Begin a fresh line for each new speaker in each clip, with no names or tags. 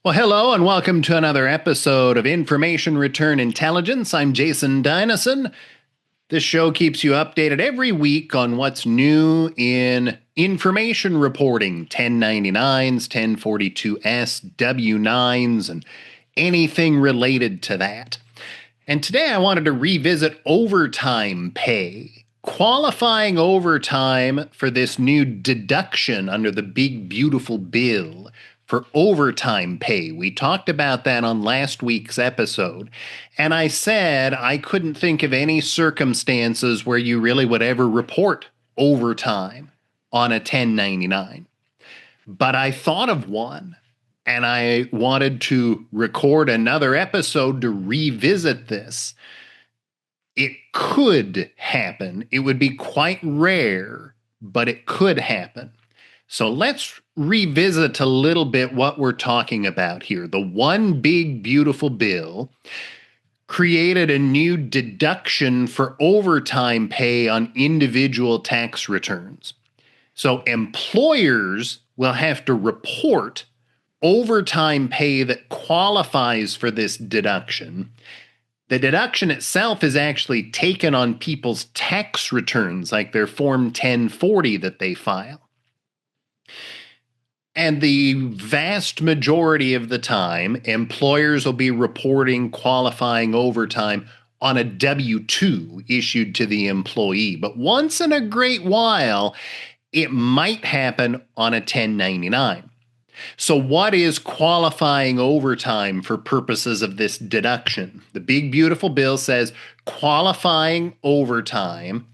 Well, hello and welcome to another episode of Information Return Intelligence. I'm Jason Dynison. This show keeps you updated every week on what's new in information reporting, 1099s, 1042S, W-9s, and anything related to that. And today I wanted to revisit overtime pay. Qualifying overtime for this new deduction under the big, beautiful bill for overtime pay. We talked about that on last week's episode, and I said I couldn't think of any circumstances where you really would ever report overtime on a 1099. But I thought of one, and I wanted to record another episode to revisit this. It could happen. It would be quite rare, but it could happen. So let's revisit a little bit what we're talking about here. The one big, beautiful bill created a new deduction for overtime pay on individual tax returns. So employers will have to report overtime pay that qualifies for this deduction. The deduction itself is actually taken on people's tax returns, like their Form 1040 that they file. And the vast majority of the time, employers will be reporting qualifying overtime on a W-2 issued to the employee. But once in a great while, it might happen on a 1099. So what is qualifying overtime for purposes of this deduction? The big, beautiful bill says qualifying overtime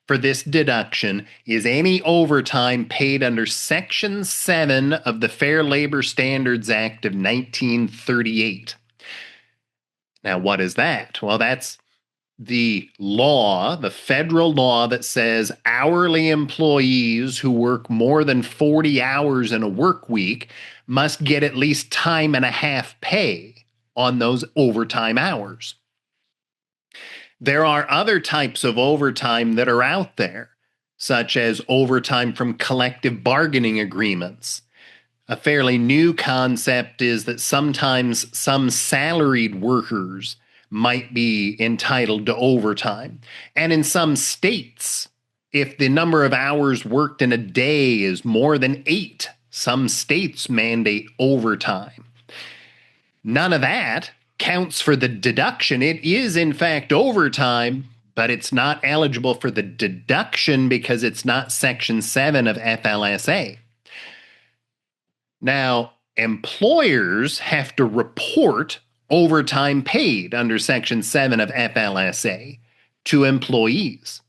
for this deduction is any overtime paid under Section 7 of the Fair Labor Standards Act of 1938. Now, what is that? Well, that's the law, the federal law that says hourly employees who work more than 40 hours in a work week must get at least time and a half pay on those overtime hours. There are other types of overtime that are out there, such as overtime from collective bargaining agreements. A fairly new concept is that sometimes some salaried workers might be entitled to overtime. And in some states, if the number of hours worked in a day is more than 8, some states mandate overtime. None of that counts for the deduction. It is, in fact, overtime, but it's not eligible for the deduction because it's not Section 7 of FLSA. Now, employers have to report overtime paid under Section 7 of FLSA to employees.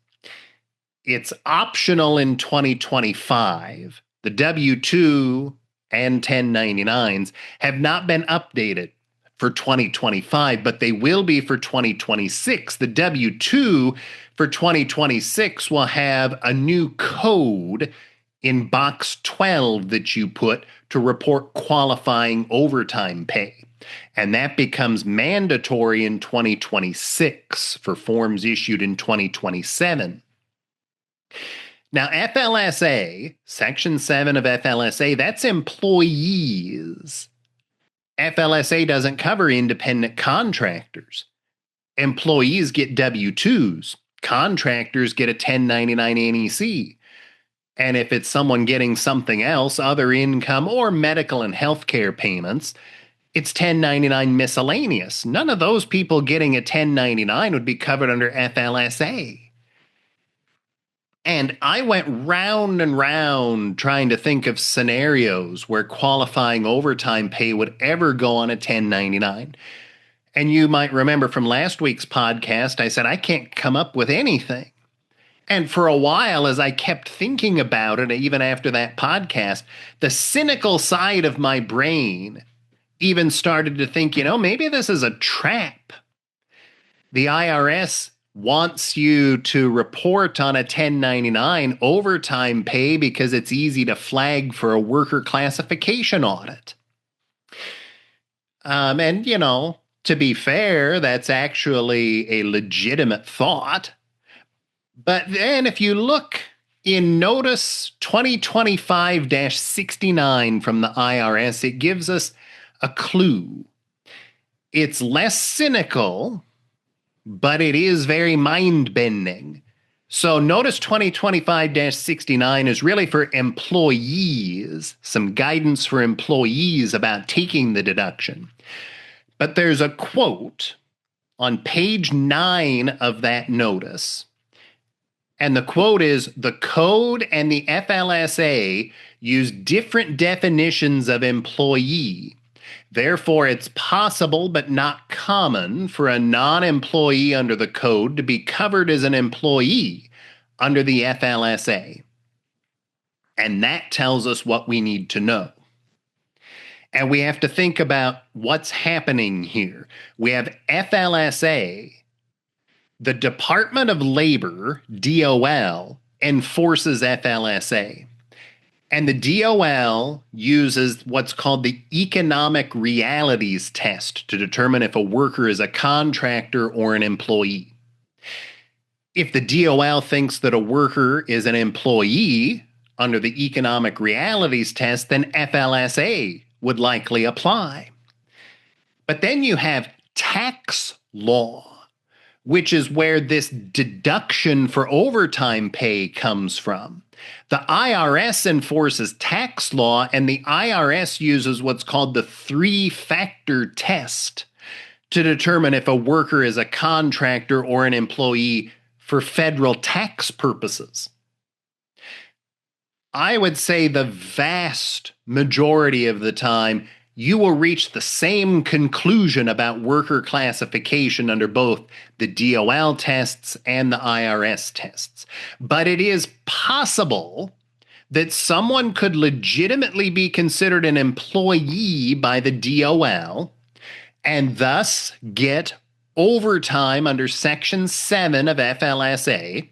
It's optional in 2025. The W-2 and 1099s have not been updated for 2025, but they will be for 2026. The W-2 for 2026 will have a new code in box 12 that you put to report qualifying overtime pay. And that becomes mandatory in 2026 for forms issued in 2027. Now, FLSA, Section 7 of FLSA, that's employees. FLSA doesn't cover independent contractors. Employees get W-2s. Contractors get a 1099 NEC. And if it's someone getting something else, other income or medical and healthcare payments, it's 1099 miscellaneous. None of those people getting a 1099 would be covered under FLSA. And I went round and round trying to think of scenarios where qualifying overtime pay would ever go on a 1099. And you might remember from last week's podcast, I said, I can't come up with anything. And for a while, as I kept thinking about it, even after that podcast, the cynical side of my brain even started to think, maybe this is a trap. The IRS wants you to report on a 1099 overtime pay because it's easy to flag for a worker classification audit. And, to be fair, that's actually a legitimate thought. But then if you look in Notice 2025-69 from the IRS, it gives us a clue. It's less cynical, but it is very mind-bending. So notice 2025-69 is really for employees, some guidance for employees about taking the deduction. But there's a quote on page 9 of that notice. And the quote is, "The code and the FLSA use different definitions of employee. Therefore, it's possible but not common for a non-employee under the code to be covered as an employee under the FLSA." And that tells us what we need to know. And we have to think about what's happening here. We have FLSA. The Department of Labor, DOL, enforces FLSA. And the DOL uses what's called the economic realities test to determine if a worker is a contractor or an employee. If the DOL thinks that a worker is an employee under the economic realities test, then FLSA would likely apply. But then you have tax law, which is where this deduction for overtime pay comes from. The IRS enforces tax law, and the IRS uses what's called the three-factor test to determine if a worker is a contractor or an employee for federal tax purposes. I would say the vast majority of the time, you will reach the same conclusion about worker classification under both the DOL tests and the IRS tests. But it is possible that someone could legitimately be considered an employee by the DOL and thus get overtime under Section 7 of FLSA,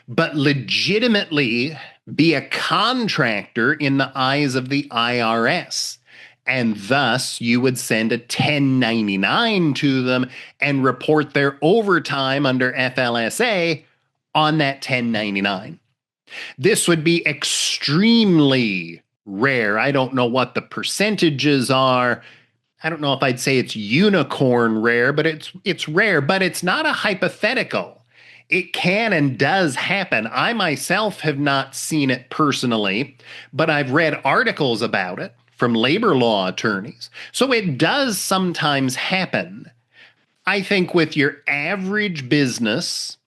but legitimately be a contractor in the eyes of the IRS. And thus, you would send a 1099 to them and report their overtime under FLSA on that 1099. This would be extremely rare. I don't know what the percentages are. I don't know if I'd say it's unicorn rare, but it's rare, but it's not a hypothetical. It can and does happen. I myself have not seen it personally, but I've read articles about it from labor law attorneys. So it does sometimes happen. I think with your average business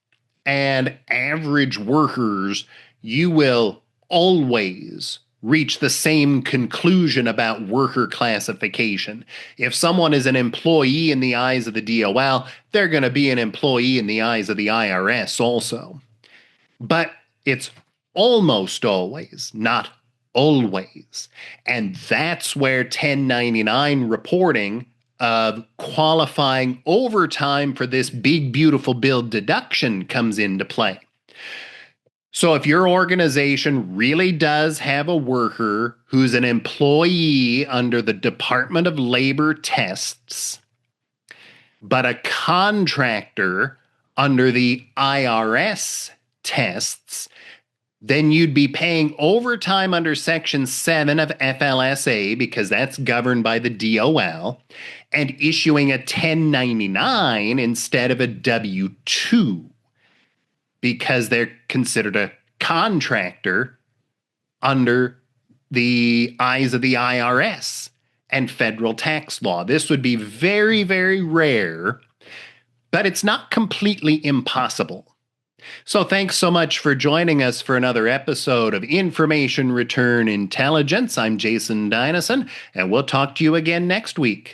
and average workers, you will always reach the same conclusion about worker classification. If someone is an employee in the eyes of the DOL, they're going to be an employee in the eyes of the IRS also. But it's almost always, not always. And that's where 1099 reporting of qualifying overtime for this big, beautiful bill deduction comes into play. So if your organization really does have a worker who's an employee under the Department of Labor tests, but a contractor under the IRS tests, then you'd be paying overtime under Section 7 of FLSA because that's governed by the DOL, and issuing a 1099 instead of a W-2 because they're considered a contractor under the eyes of the IRS and federal tax law. This would be very, very rare, but it's not completely impossible. So thanks so much for joining us for another episode of Information Return Intelligence. I'm Jason Dynason, and we'll talk to you again next week.